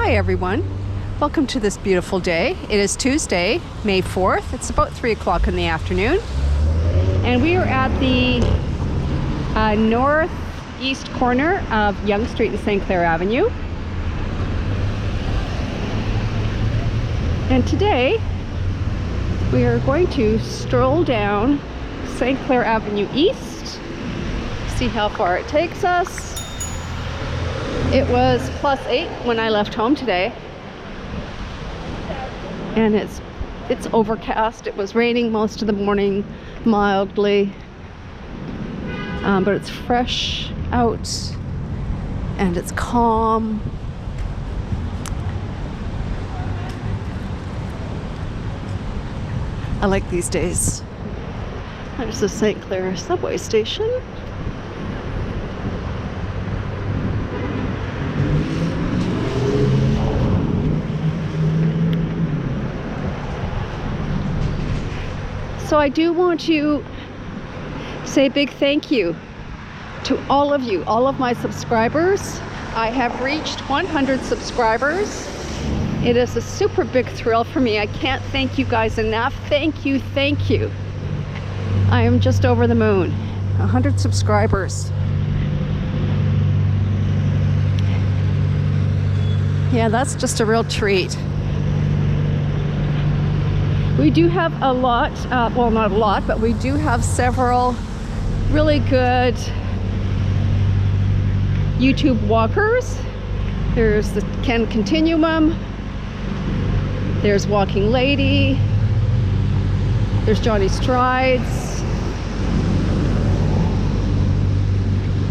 Hi everyone, welcome to this beautiful day. It is Tuesday, May 4th. It's about 3 o'clock in the afternoon. And we are at the northeast corner of Yonge Street and St. Clair Avenue. And today we are going to stroll down St. Clair Avenue East, see how far it takes us. It was +8 when I left home today, and it's overcast. It was raining most of the morning, mildly, but it's fresh out and it's calm. I like these days. There's the St. Clair subway station. So I do want to say a big thank you to all of you, all of my subscribers. I have reached 100 subscribers. It is a super big thrill for me. I can't thank you guys enough. Thank you, thank you. I am just over the moon. 100 subscribers. Yeah, that's just a real treat. We do have a lot, well, not a lot, but we do have several really good YouTube walkers. There's the Ken Continuum, there's Walking Lady, there's Johnny Strides.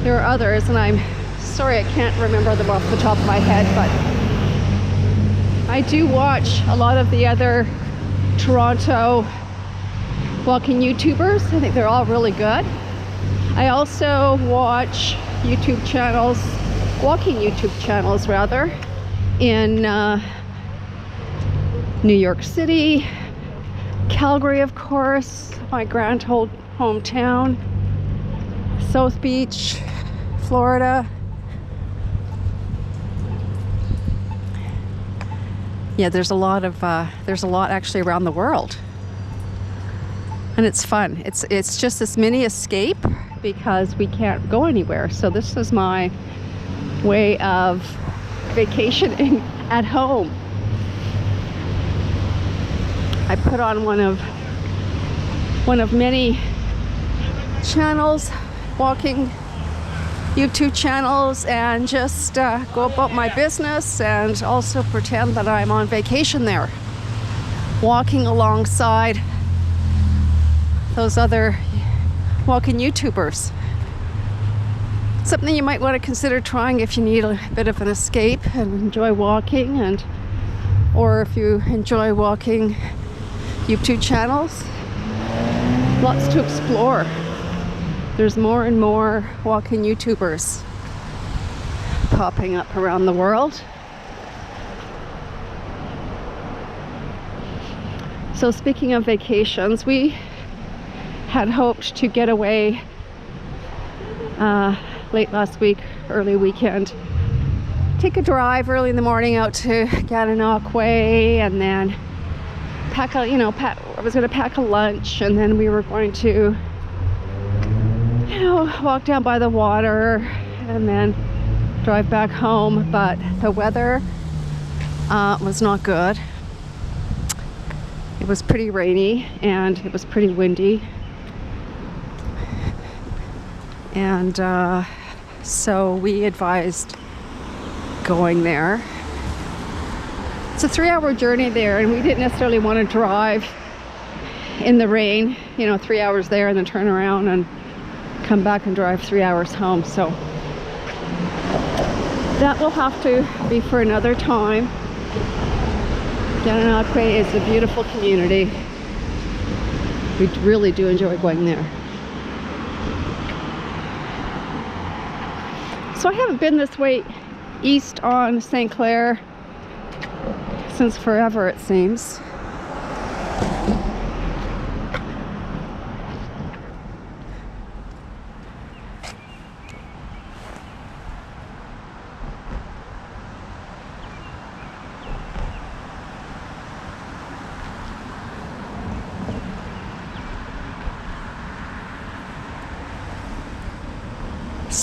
There are others, and I'm sorry I can't remember them off the top of my head, but I do watch a lot of the other Toronto walking YouTubers. I think they're all really good. I also watch YouTube channels, walking YouTube channels rather, in New York City, Calgary, of course, my grand old hometown, South Beach, Florida. Yeah, there's a lot actually around the world, and it's fun. It's just this mini escape because we can't go anywhere. So this is my way of vacationing at home. I put on one of many channels, walking YouTube channels, and just go about my business and also pretend that I'm on vacation there, walking alongside those other walking YouTubers. Something you might want to consider trying if you need a bit of an escape and enjoy walking, or if you enjoy walking YouTube channels. Lots to explore. There's more and more walking YouTubers popping up around the world. So speaking of vacations, we had hoped to get away late last week, early weekend. Take a drive early in the morning out to Gananoque Way, and then I was going to pack a lunch, and then we were going to walk down by the water and then drive back home. But the weather was not good. It was pretty rainy and it was pretty windy, and so we advised going there. It's a 3-hour journey there, and we didn't necessarily want to drive in the rain, 3 hours there and then turn around and come back and drive 3 hours home. So that will have to be for another time. Gananoque Way is a beautiful community. We really do enjoy going there. So I haven't been this way east on St. Clair since forever, it seems.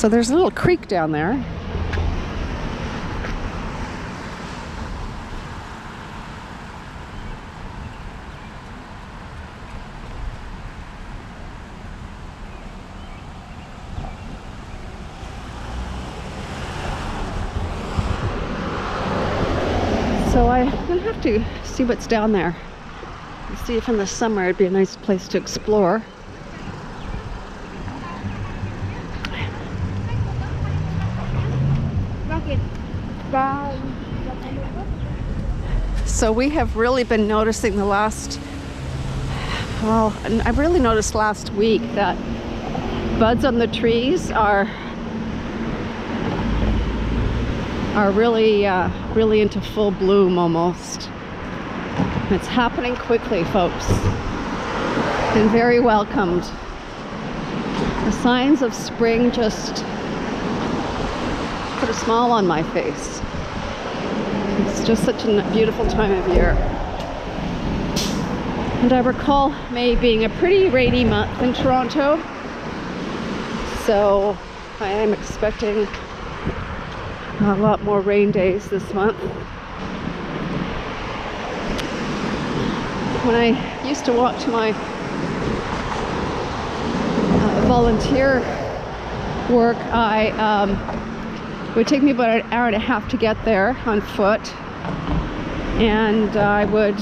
So there's a little creek down there. So I'm gonna have to see what's down there. See if in the summer it'd be a nice place to explore. So we have really been noticing the last, well, I've really noticed last week that buds on the trees are really into full bloom almost. It's happening quickly, folks. Been very welcomed. The signs of spring just put a smile on my face. It's just such a beautiful time of year. And I recall May being a pretty rainy month in Toronto. So I am expecting a lot more rain days this month. When I used to walk to my volunteer work, it would take me about an hour and a half to get there on foot. And I would,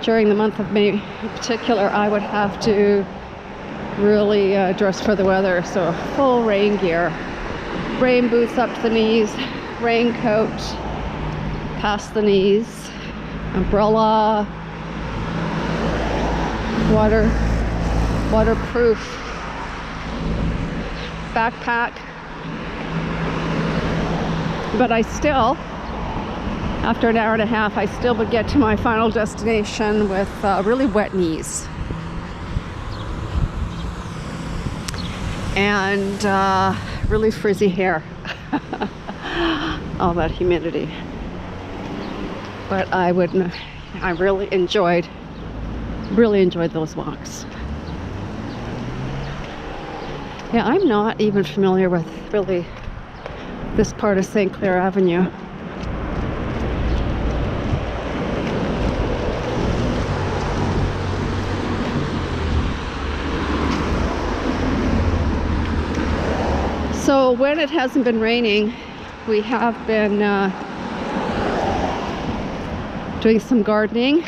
during the month of May in particular, I would have to really dress for the weather. So full rain gear, rain boots up to the knees, raincoat past the knees, umbrella, waterproof backpack. But I still, after an hour and a half, I still would get to my final destination with really wet knees. And really frizzy hair. All that humidity. But I really enjoyed those walks. Yeah, I'm not even familiar with really this part of St. Clair Avenue. So when it hasn't been raining, we have been doing some gardening.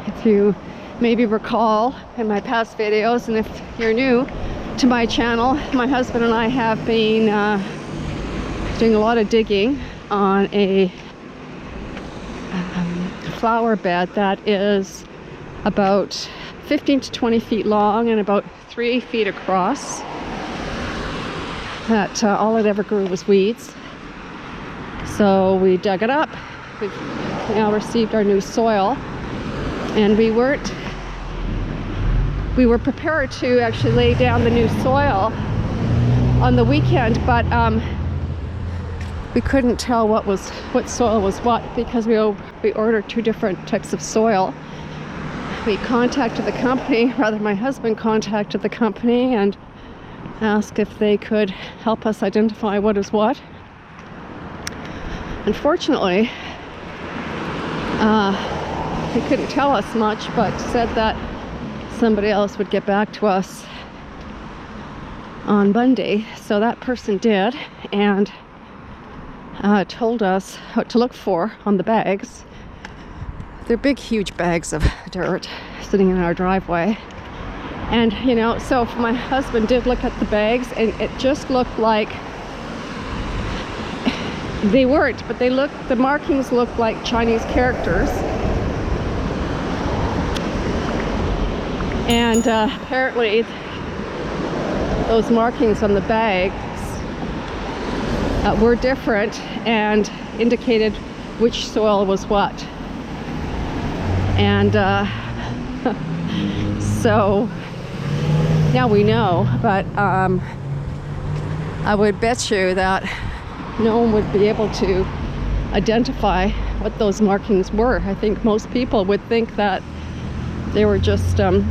If you maybe recall in my past videos, and if you're new to my channel, my husband and I have been doing a lot of digging on a flower bed that is about 15 to 20 feet long and about 3 feet across. That all it ever grew was weeds. So we dug it up. We've now received our new soil, and we were prepared to actually lay down the new soil on the weekend, but we couldn't tell what soil was what, because we ordered 2 different types of soil. We contacted the company, rather my husband contacted the company and asked if they could help us identify what is what. Unfortunately, they couldn't tell us much, but said that somebody else would get back to us on Monday. So that person did, and told us what to look for on the bags. They're big, huge bags of dirt sitting in our driveway. And, so my husband did look at the bags, and it just looked like they weren't, but the markings looked like Chinese characters. And apparently those markings on the bags were different and indicated which soil was what. And so now we know, but I would bet you that no one would be able to identify what those markings were. I think most people would think that they were just felt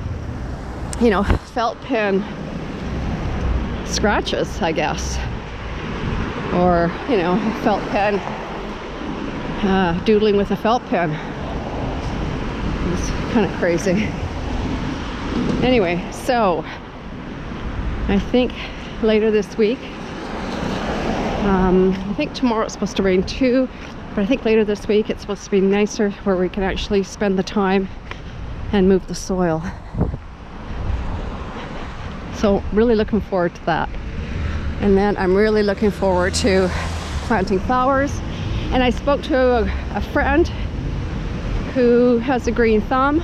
pen scratches, I guess. Or, you know, a felt pen, doodling with a felt pen. It's kind of crazy. Anyway, so I think later this week, I think tomorrow it's supposed to rain too, but I think later this week it's supposed to be nicer where we can actually spend the time and move the soil. So really looking forward to that. And then I'm really looking forward to planting flowers. And I spoke to a friend who has a green thumb,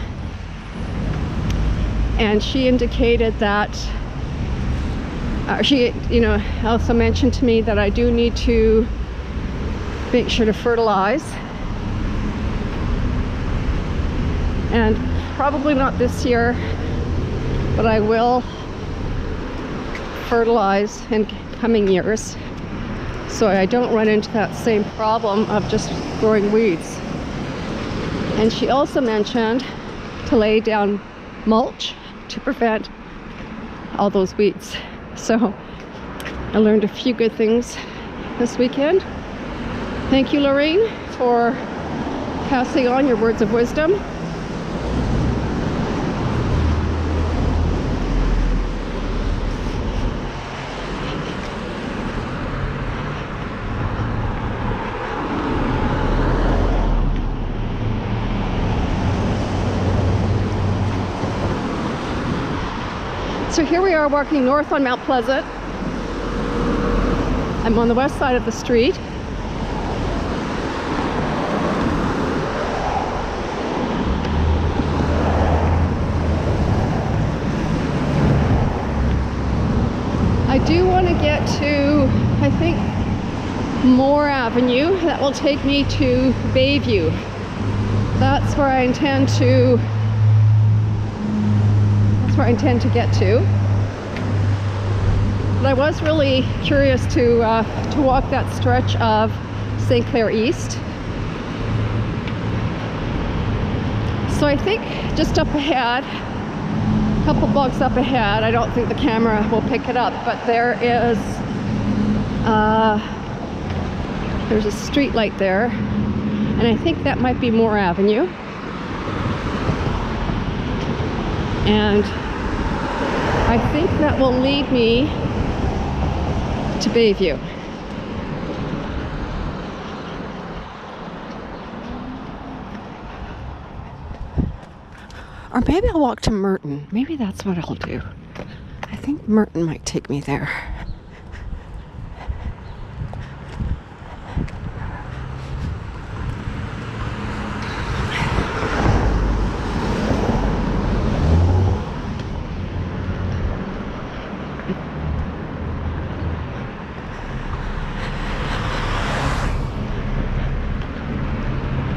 and she indicated that she, you know, also mentioned to me that I do need to make sure to fertilize, and probably not this year, but I will fertilize in coming years so I don't run into that same problem of just growing weeds. And she also mentioned to lay down mulch to prevent all those weeds. So I learned a few good things this weekend. Thank you, Lorraine, for passing on your words of wisdom. So here we are walking north on Mount Pleasant. I'm on the west side of the street. I do want to get to, I think, Moore Avenue. That will take me to Bayview. That's where I intend to get to. But I was really curious to walk that stretch of St. Clair East. So I think just up ahead, a couple blocks up ahead, I don't think the camera will pick it up, but there's a street light there, and I think that might be Moore Avenue. And I think that will lead me to Bayview. Or maybe I'll walk to Merton. Maybe that's what I'll do. I think Merton might take me there.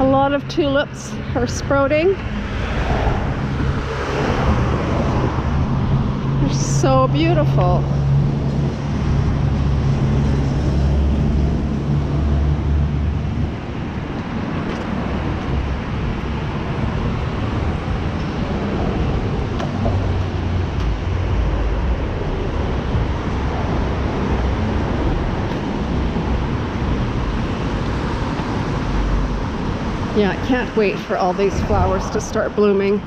A lot of tulips are sprouting. They're so beautiful. Yeah, I can't wait for all these flowers to start blooming.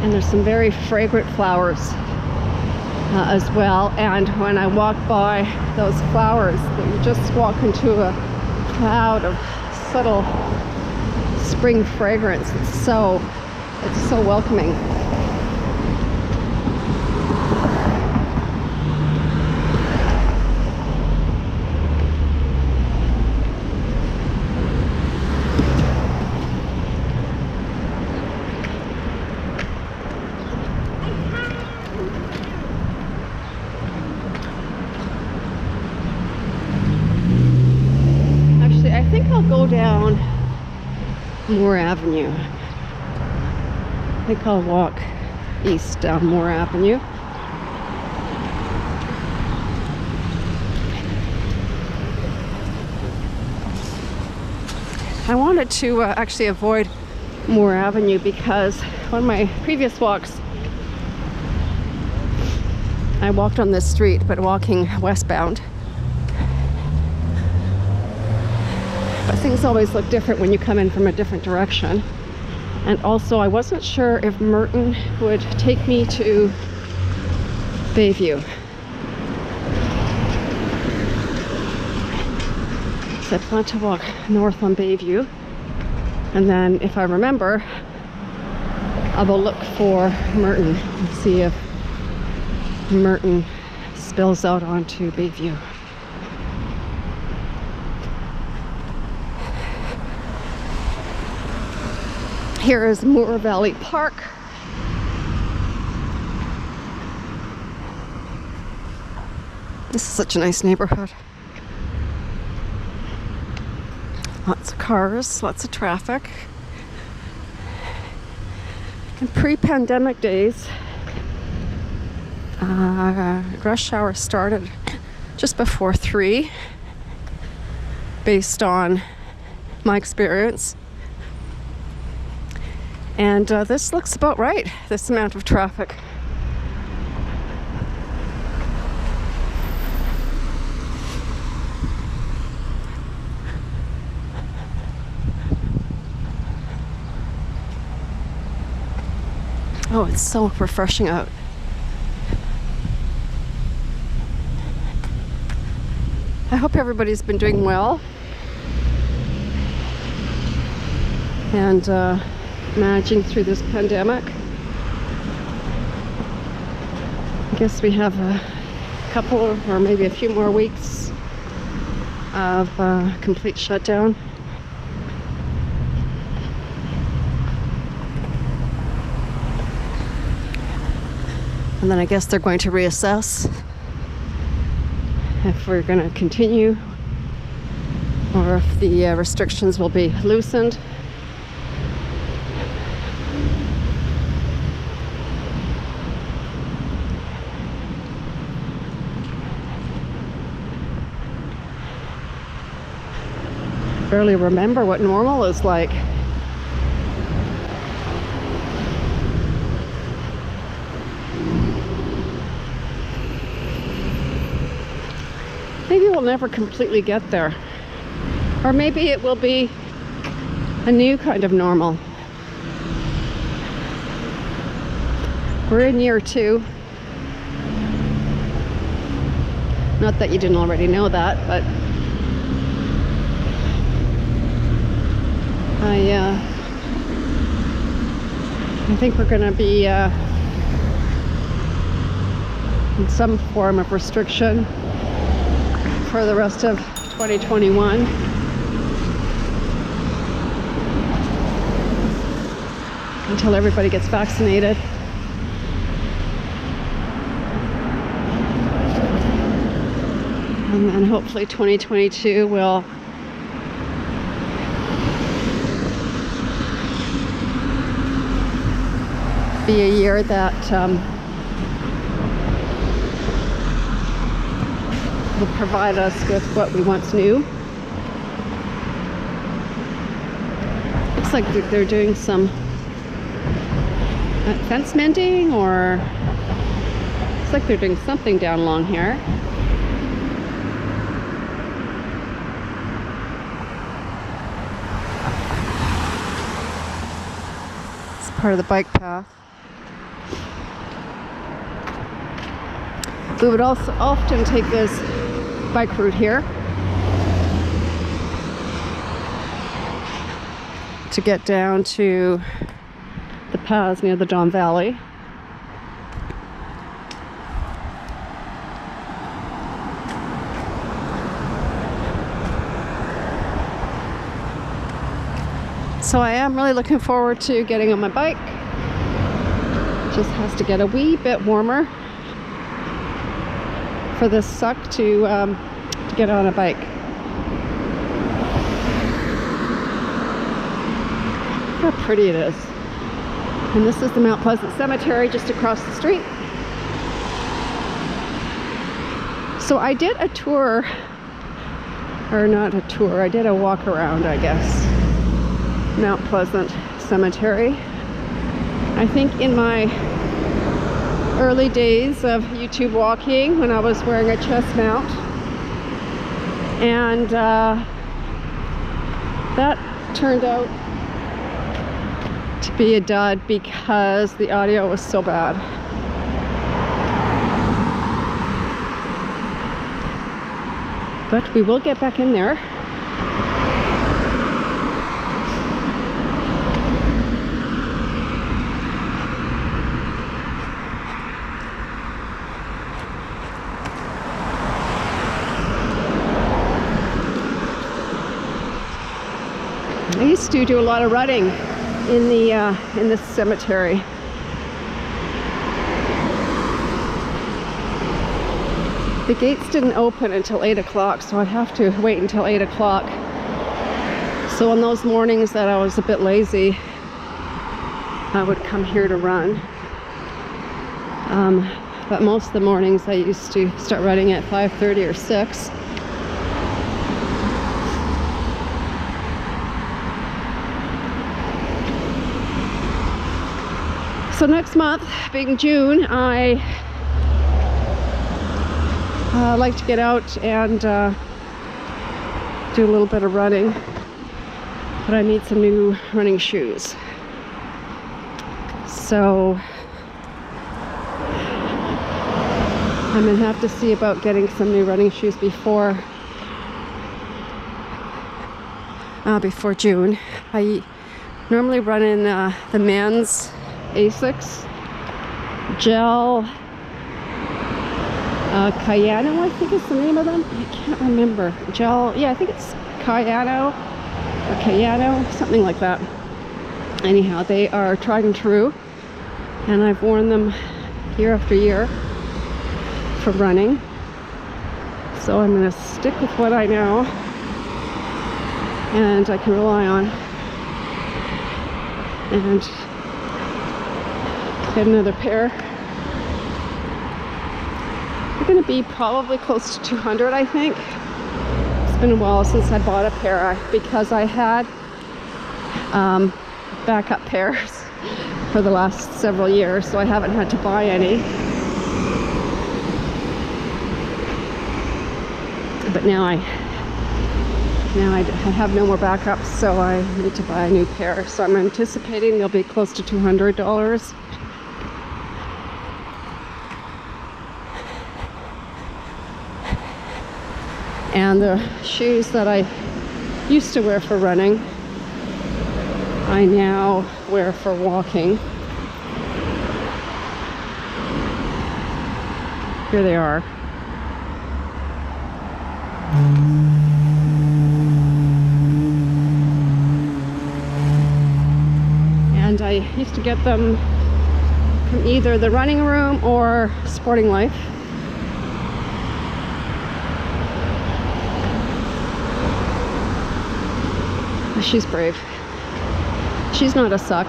And there's some very fragrant flowers as well. And when I walk by those flowers, you just walk into a cloud of subtle spring fragrance. It's so welcoming. Go down Moore Avenue. I think I'll walk east down Moore Avenue. I wanted to actually avoid Moore Avenue, because on my previous walks I walked on this street, but walking westbound. But things always look different when you come in from a different direction. And also, I wasn't sure if Merton would take me to Bayview. So I plan to walk north on Bayview. And then, if I remember, I will look for Merton and see if Merton spills out onto Bayview. Here is Moore Valley Park. This is such a nice neighborhood. Lots of cars, lots of traffic. In pre-pandemic days, rush hour started just before 3, based on my experience. And this looks about right, this amount of traffic. Oh, it's so refreshing out. I hope everybody's been doing well and managing through this pandemic. I guess we have a couple or maybe a few more weeks of complete shutdown. And then I guess they're going to reassess if we're going to continue or if the restrictions will be loosened. I barely remember what normal is like. Maybe we'll never completely get there. Or maybe it will be a new kind of normal. We're in year 2. Not that you didn't already know that, but I think we're going to be in some form of restriction for the rest of 2021. Until everybody gets vaccinated. And then hopefully 2022 will be a year that will provide us with what we once knew. Looks like they're doing some fence mending, or looks like they're doing something down along here. It's part of the bike path. We would also often take this bike route here to get down to the paths near the Don Valley. So I am really looking forward to getting on my bike. Just has to get a wee bit warmer for this suck to get on a bike. Look how pretty it is. And this is the Mount Pleasant Cemetery just across the street. So I did a tour, or not a tour, I did a walk around, I guess. Mount Pleasant cemetery. I think in my early days of YouTube walking, when I was wearing a chest mount, and that turned out to be a dud because the audio was so bad. But we will get back in there. I used to do a lot of running in this cemetery. The gates didn't open until 8 o'clock, so I'd have to wait until 8 o'clock. So on those mornings that I was a bit lazy, I would come here to run. But most of the mornings I used to start running at 5:30 or 6. So next month, being June, I like to get out and do a little bit of running, but I need some new running shoes. So I'm gonna have to see about getting some new running shoes before June. I normally run in the men's Asics gel Cayano, I think is the name of them. I can't remember. Gel, yeah, I think it's Cayano or Cayano, something like that. Anyhow, they are tried and true, and I've worn them year after year for running. So I'm going to stick with what I know and I can rely on, and get another pair. They're going to be probably close to 200, I think. It's been a while since I bought a pair because I had backup pairs for the last several years, so I haven't had to buy any. But now I have no more backups, so I need to buy a new pair. So I'm anticipating they'll be close to $200. And the shoes that I used to wear for running, I now wear for walking. Here they are. And I used to get them from either the Running Room or Sporting Life. She's brave. She's not a suck.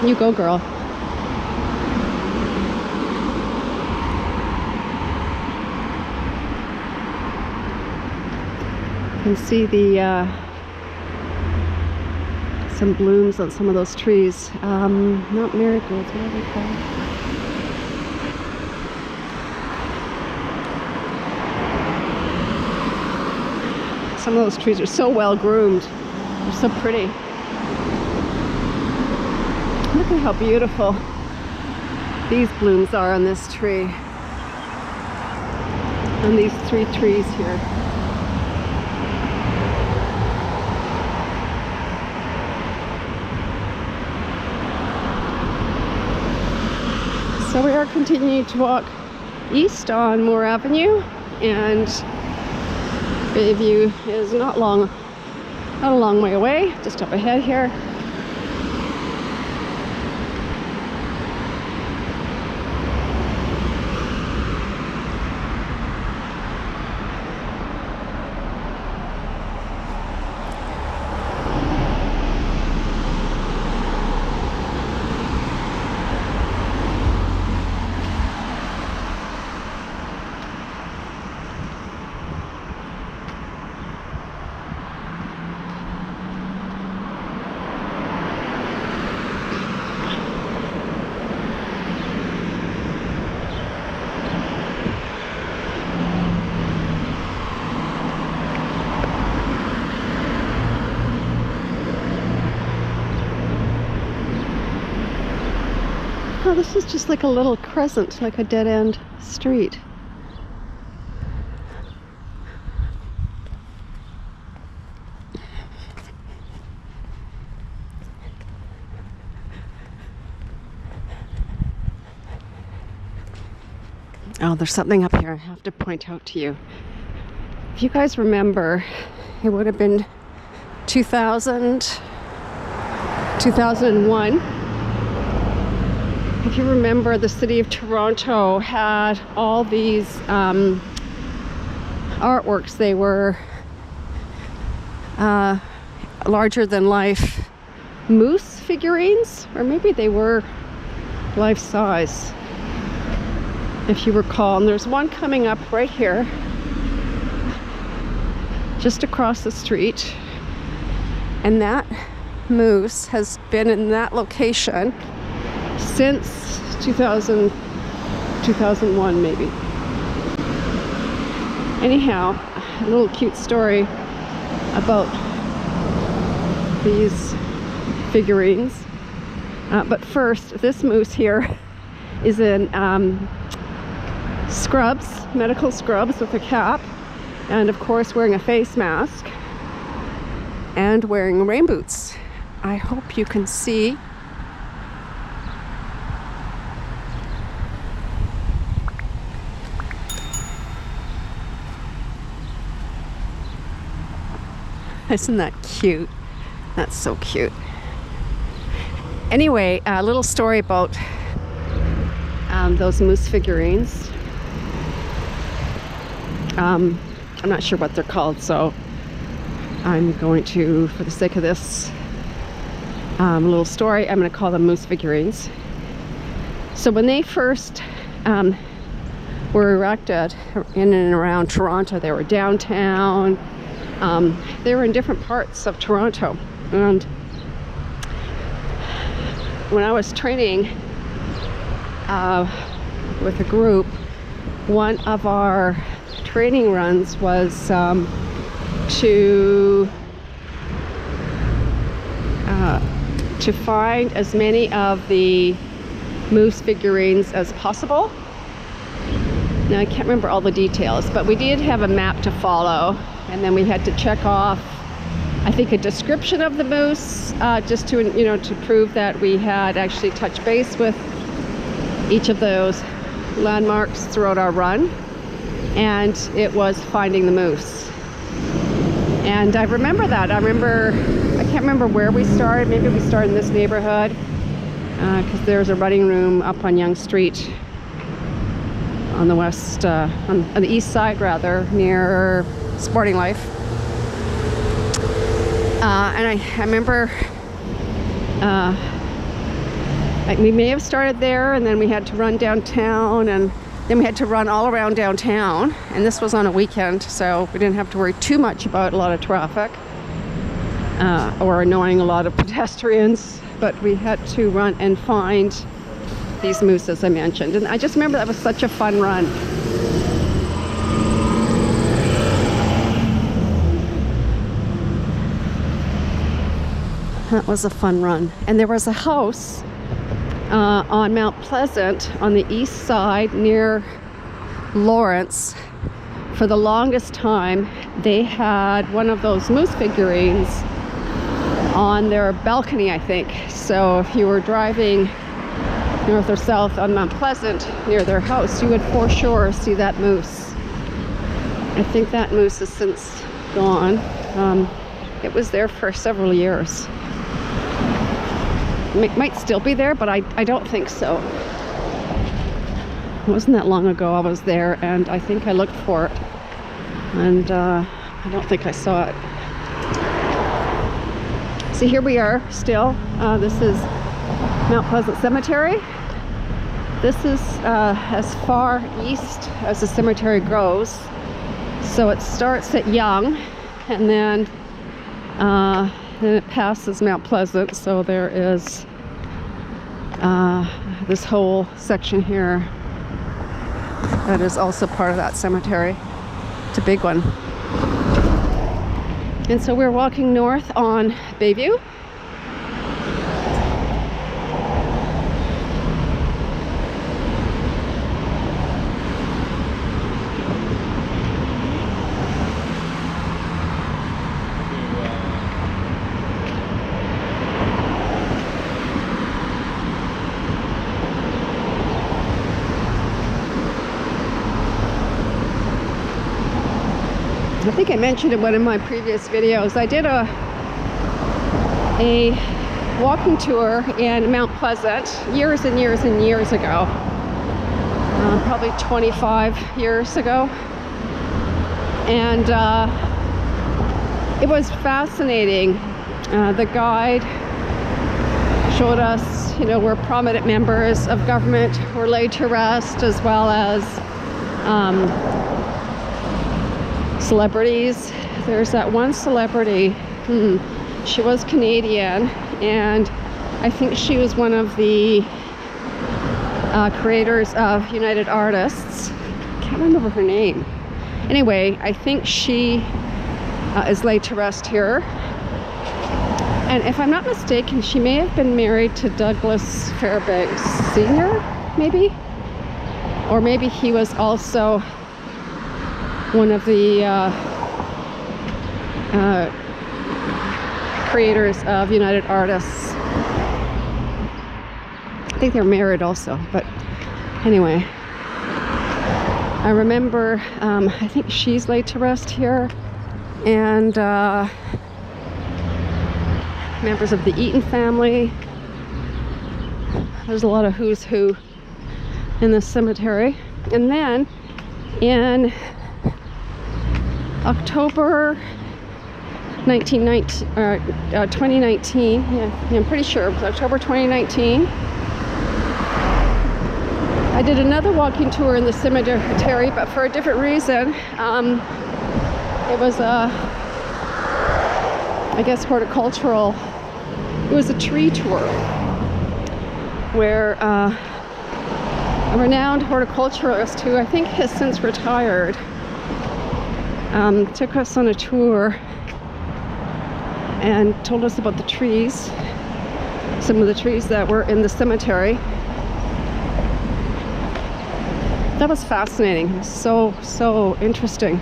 You go, girl. You can see the some blooms on some of those trees. Not marigolds, what are they called? Some of those trees are so well groomed. They're so pretty. Look at how beautiful these blooms are on this tree. On these 3 trees here. So we are continuing to walk east on Moore Avenue, and Bayview is not a long way away, just up ahead here. Oh, this is just like a little crescent, like a dead-end street. Oh, there's something up here I have to point out to you. If you guys remember, it would have been 2001. If you remember, the city of Toronto had all these artworks. They were larger than life moose figurines, or maybe they were life size, if you recall. And there's one coming up right here, just across the street, and that moose has been in that location since 2001 maybe. Anyhow, a little cute story about these figurines. But first, this moose here is in scrubs, medical scrubs with a cap, and of course wearing a face mask and wearing rain boots. I hope you can see. Isn't that cute? That's so cute. Anyway, a little story about those moose figurines. I'm not sure what they're called, so I'm going to, for the sake of this little story, I'm going to call them moose figurines. So when they first were erected in and around Toronto, they were downtown. They were in different parts of Toronto. And when I was training with a group, one of our training runs was to find as many of the moose figurines as possible. Now I can't remember all the details, but we did have a map to follow, and then we had to check off, I think, a description of the moose, just to, you know, to prove that we had actually touched base with each of those landmarks throughout our run. And it was finding the moose. And I remember that. I can't remember where we started. Maybe we started in this neighborhood, because there's a running room up on Yonge Street on the west, on the east side rather, near Sporting Life. And I remember we may have started there, and then we had to run downtown, and then we had to run all around downtown, and this was on a weekend, so we didn't have to worry too much about a lot of traffic or annoying a lot of pedestrians, but we had to run and find these moose, as I mentioned. And I just remember that was such a fun run. That was a fun run. And there was a house on Mount Pleasant on the east side near Lawrence. For the longest time, they had one of those moose figurines on their balcony, I think. So if you were driving north or south on Mount Pleasant near their house, you would for sure see that moose. I think that moose has since gone. It was there for several years. It might still be there, but I don't think so. It wasn't that long ago I was there, and I think I looked for it, and I don't think I saw it. So here we are still. This is Mount Pleasant Cemetery. This is as far east as the cemetery goes. So it starts at Yonge, and then it passes Mount Pleasant. So there is this whole section here that is also part of that cemetery. It's a big one. And so we're walking north on Bayview. I think I mentioned in one of my previous videos, I did a walking tour in Mount Pleasant years and years and years ago, probably 25 years ago, and it was fascinating. The guide showed us, you know, where prominent members of government were laid to rest, as well as celebrities. There's that one celebrity, she was Canadian, and I think she was one of the creators of United Artists. Can't remember her name. Anyway, I think she is laid to rest here. And if I'm not mistaken, she may have been married to Douglas Fairbanks Sr., maybe? Or maybe he was also one of the creators of United Artists. I think they're married also, but anyway. I remember, I think she's laid to rest here, and members of the Eaton family. There's a lot of who's who in this cemetery. And then in October 2019, I'm pretty sure it was October 2019, I did another walking tour in the cemetery, but for a different reason. It was I guess horticultural. It was a tree tour where a renowned horticulturalist, who I think has since retired, took us on a tour and told us about the trees, some of the trees that were in the cemetery. That was fascinating. It was so interesting.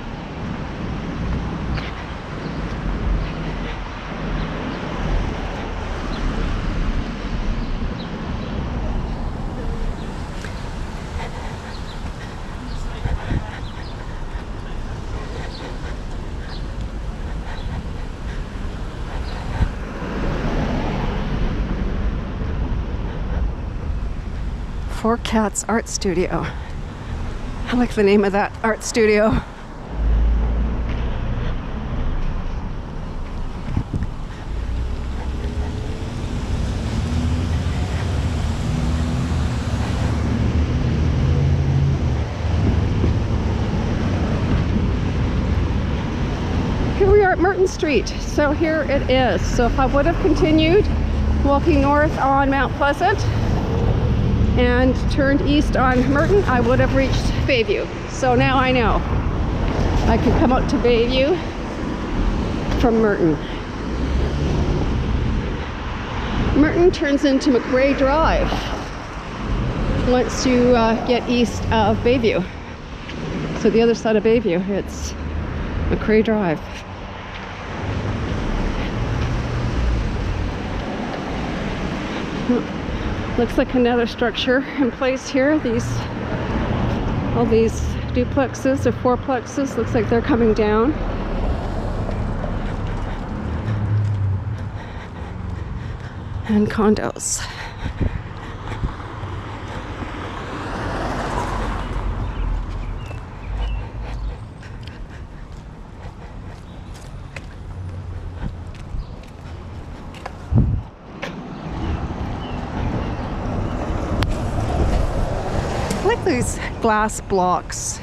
Four Cats Art Studio. I like the name of that art studio. Here we are at Merton Street. So here it is. So if I would have continued walking north on Mount Pleasant and turned east on Merton, I would have reached Bayview. So now I know I can come out to Bayview from Merton. Merton turns into McRae Drive once you get east of Bayview. So the other side of Bayview, it's McRae Drive. Looks like another structure in place here. All these duplexes or fourplexes, looks like they're coming down. And condos. I like these glass blocks.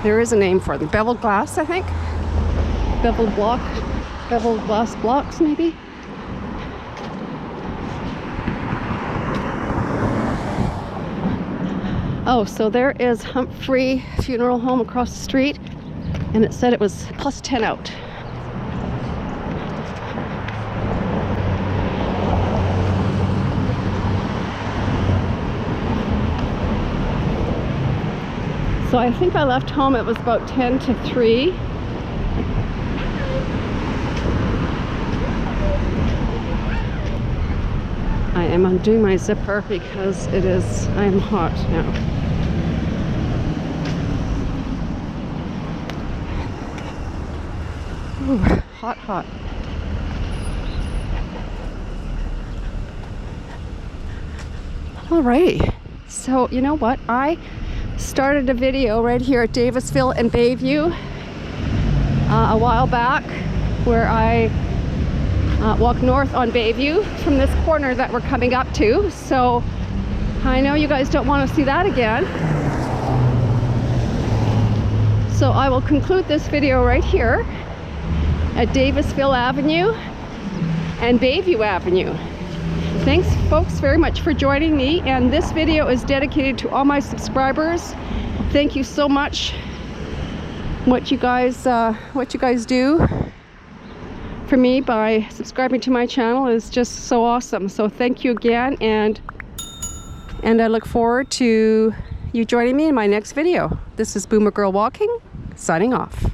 There is a name for them. Beveled glass, I think. Beveled glass blocks, maybe. Oh, so there is Humphrey Funeral Home across the street, and it said it was plus 10 out. So I think I left home, it was about 10 to 3. I am undoing my zipper because I am hot now. Ooh, hot, hot. Alrighty, so you know what? I started a video right here at Davisville and Bayview a while back where I walk north on Bayview from this corner that we're coming up to. So I know you guys don't want to see that again. So I will conclude this video right here at Davisville Avenue and Bayview Avenue. Thanks folks very much for joining me, and this video is dedicated to all my subscribers. Thank you so much. What you guys do for me by subscribing to my channel is just so awesome. So thank you again, and I look forward to you joining me in my next video. This is Boomer Girl Walking, signing off.